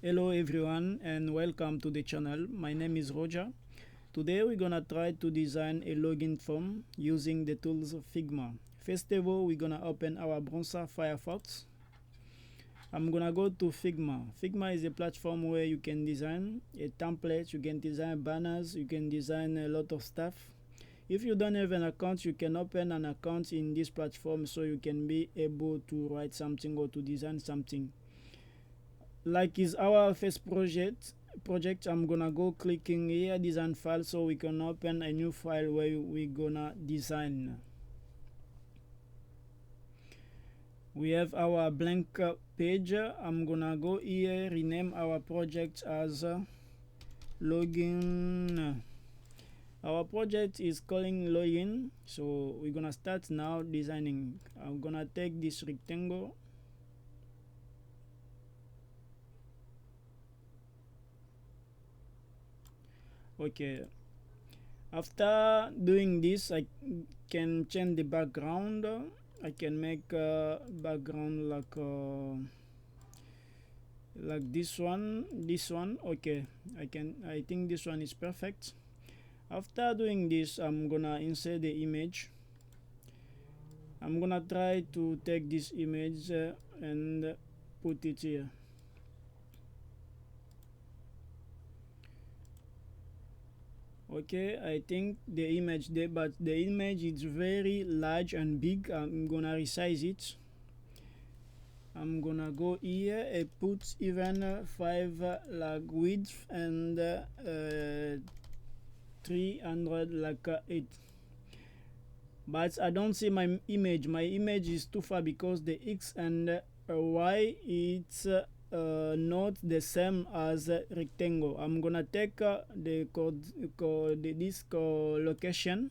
Hello everyone and welcome to the channel. My name is Roger. Today we're gonna try to design a login form using the tools of Figma. First of all, we're gonna open our browser Firefox. I'm gonna go to Figma. Figma is a platform where you can design a template, you can design banners, you can design a lot of stuff. If you don't have an account, you can open an account in this platform so you can be able to write something or to design something. Like is our first project, I'm gonna go clicking here design file so we can open a new file where we gonna design. We have our blank page. I'm gonna go here, rename our project as login. Our project is calling login, so we're gonna start now designing. I'm gonna take this rectangle. Okay, after doing this, I can change the background. I can make a background like this one. Okay, I think this one is perfect. After doing this, I'm gonna insert the image. I'm gonna try to take this image and put it here. Okay, I think the image there, but the image is very large and big. I'm gonna resize it. I'm gonna go here and put even 5 like width and 300 like 8. But I don't see my image. My image is too far because the X and Y it's not the same as rectangle. I'm gonna take the this location,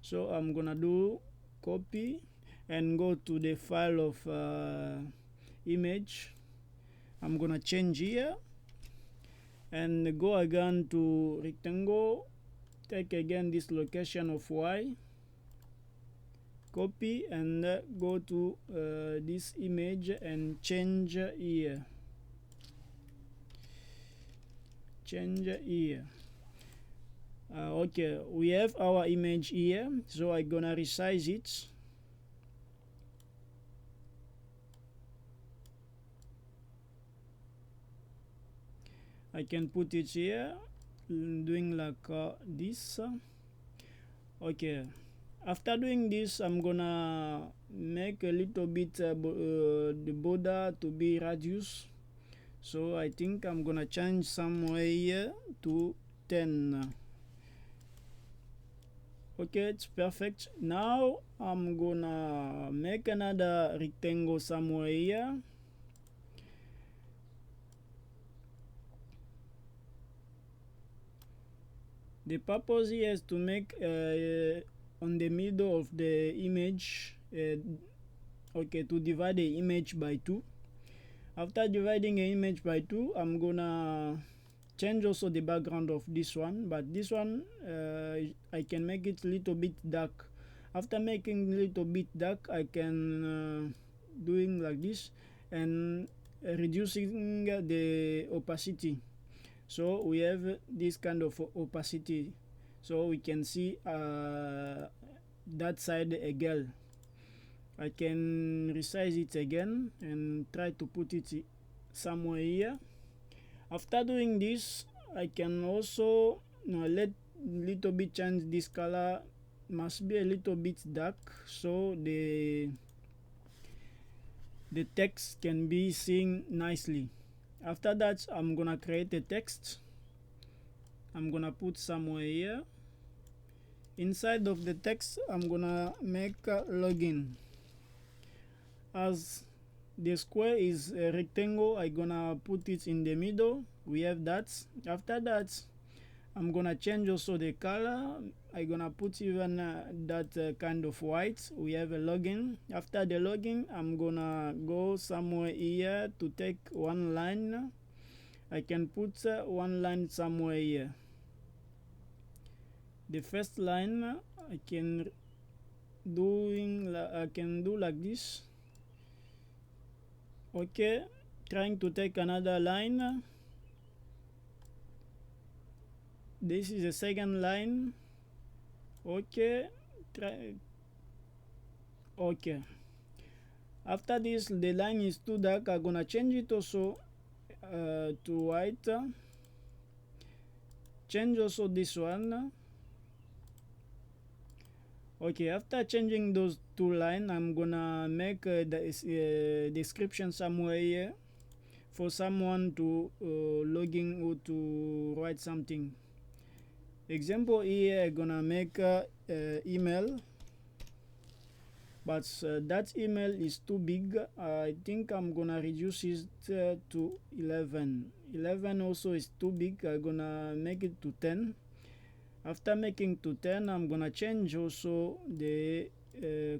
so I'm gonna do copy and go to the file of image. I'm gonna change here and go again to rectangle, take again this location of Y, copy and go to this image and change here. Okay, we have our image here, so I'm gonna resize it. I can put it here, doing like this. Okay, after doing this, I'm gonna make a little bit the border to be reduced. So I think I'm gonna change somewhere here to 10. Okay, it's perfect. Now I'm gonna make another rectangle somewhere here. The purpose here is to make on the middle of the image, okay, to divide the image by 2. After dividing an image by 2, I'm gonna change also the background of this one, but this one I can make it a little bit dark. After making a little bit dark, I can doing like this and reducing the opacity, so we have this kind of opacity, so we can see that side again. I can resize it again and try to put it somewhere here. After doing this, I can also let little bit change this color, must be a little bit dark so the text can be seen nicely. After that, I'm gonna create a text. I'm gonna put somewhere here. Inside of the text, I'm gonna make a login. As the square is a rectangle, I'm gonna put it in the middle. We have that. After that, I'm gonna change also the color. I'm gonna put even that kind of white. We have a login. After the login, I'm gonna go somewhere here to take one line. I can put one line somewhere here. The first line I can do like this. Okay, trying to take another line. this is the second line. Okay, okay. After this, the line is too dark. I'm gonna change it also to white. Change also this one. Okay, after changing those two lines, I'm gonna make the description somewhere here for someone to log in or to write something. Example here, I'm gonna make email, but that email is too big. I think I'm gonna reduce it to 11. 11 also is too big. I'm gonna make it to 10. After making to 10, I'm gonna change also the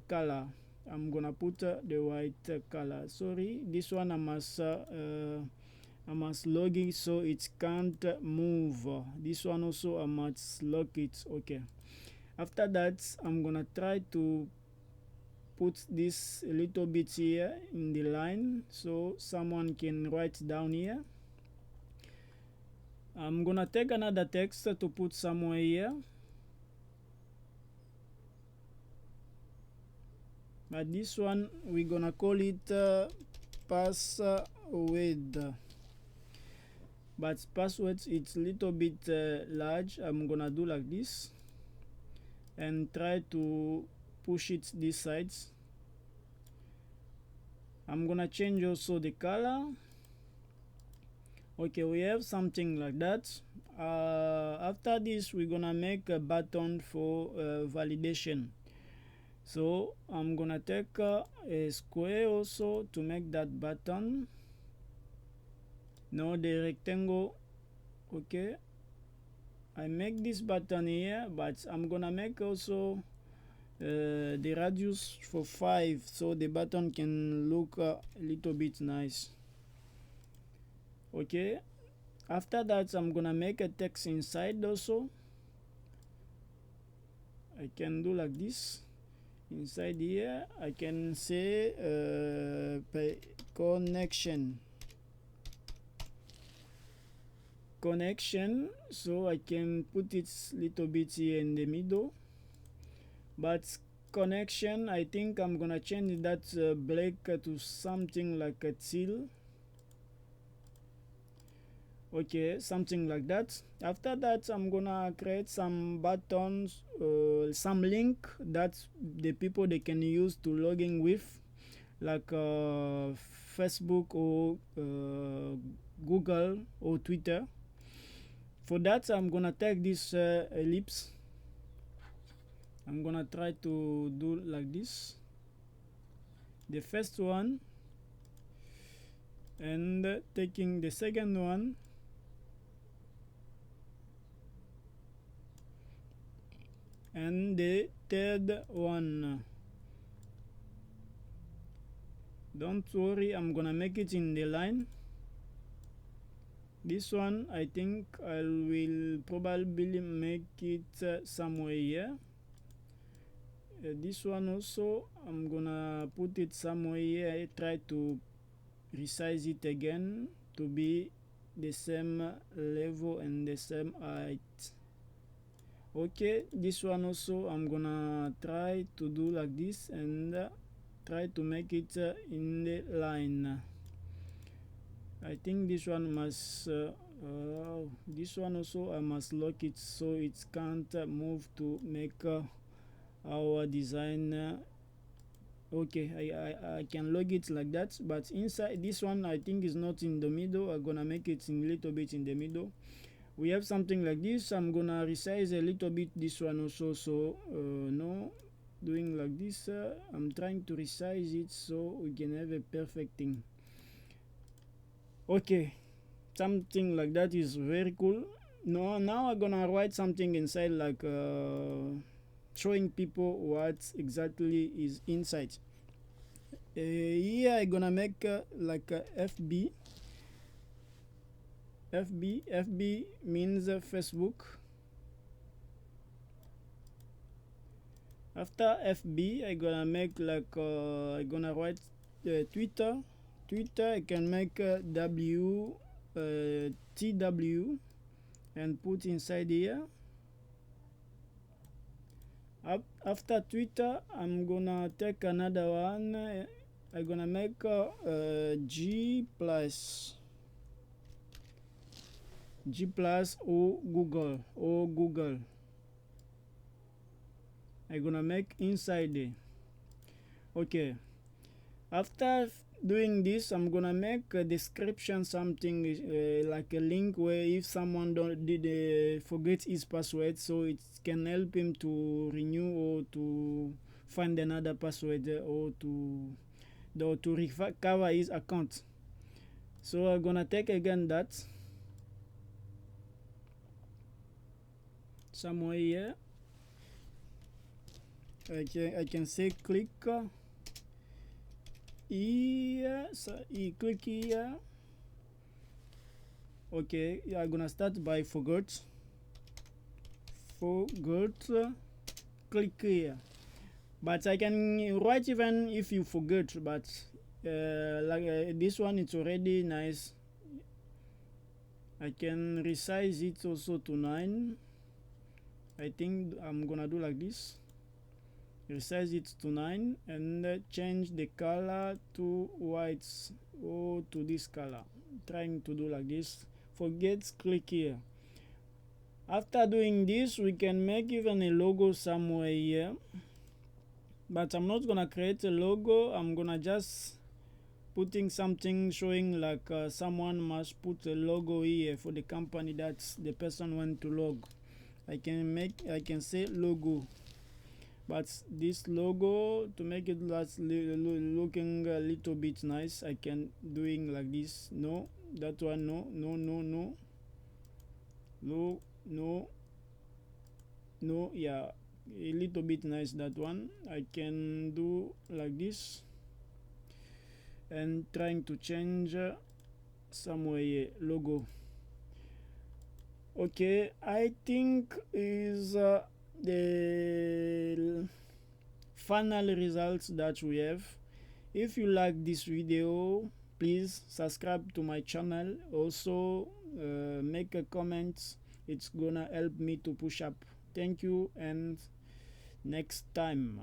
color. I'm gonna put the white color. Sorry, this one I must log it so it can't move. This one also I must lock it. Okay. After that, I'm gonna try to put this a little bit here in the line so someone can write down here. I'm gonna take another text to put somewhere here, but this one we're gonna call it password, but password it's a little bit large. I'm gonna do like this and try to push it this sides. I'm gonna change also the color. Okay, we have something like that. After this, we're gonna make a button for validation. So I'm gonna take a square also to make that button. No, the rectangle. Okay, I make this button here, but I'm gonna make also the radius for 5 so the button can look a little bit nice. Okay, after that I'm gonna make a text inside also. I can do like this. Inside here I can say connection, so I can put it little bit here in the middle, but connection I think I'm gonna change that black to something like a teal. Okay, something like that. After that I'm gonna create some buttons, some link that the people they can use to log in with, like Facebook or Google or Twitter. For that I'm gonna take this ellipse. I'm gonna try to do like this, the first one, and taking the second one, and the third one. Don't worry, I'm gonna make it in the line. This one I think I will probably make it somewhere here. This one also I'm gonna put it somewhere here. I try to resize it again to be the same level and the same height. Okay, this one also I'm gonna try to do like this and try to make it in the line. I think this one must this one also I must lock it so it can't move to make our design. Okay, I can log it like that, but inside this one I think is not in the middle. I'm gonna make it in a little bit in the middle. We have something like this. I'm gonna resize a little bit this one also, so no, doing like this, I'm trying to resize it so we can have a perfect thing. Okay, something like that is very cool. No, now I'm gonna write something inside, like showing people what exactly is inside. Here I'm gonna make like a FB. FB means Facebook. After FB I gonna make like I gonna write Twitter. I can make TW. and put inside here. After Twitter, I'm gonna take another one. I'm gonna make G plus or Google. I'm gonna make inside there. Okay, after doing this, I'm gonna make a description, something like a link where if someone forget his password, so it can help him to renew or to find another password or to recover his account. So I'm gonna take again that somewhere here. I can say click here, so click here. Okay, I'm gonna start by forgot, click here, but I can write even if you forget, but like this one, it's already nice. I can resize it also to 9. I think I'm gonna do like this. Resize it to 9 and change the color to whites or to this color. Trying to do like this. Forget, click here. After doing this, we can make even a logo somewhere here, but I'm not gonna create a logo. I'm gonna just putting something showing like someone must put a logo here for the company that the person went to log. I can say logo, but this logo, to make it looking a little bit nice, I can doing like this. No, that one, no, yeah, a little bit nice, that one. I can do like this and trying to change somewhere here, logo. Okay, I think is the final results that we have. If you like this video, please subscribe to my channel. Also make a comment. It's gonna help me to push up. Thank you, and next time.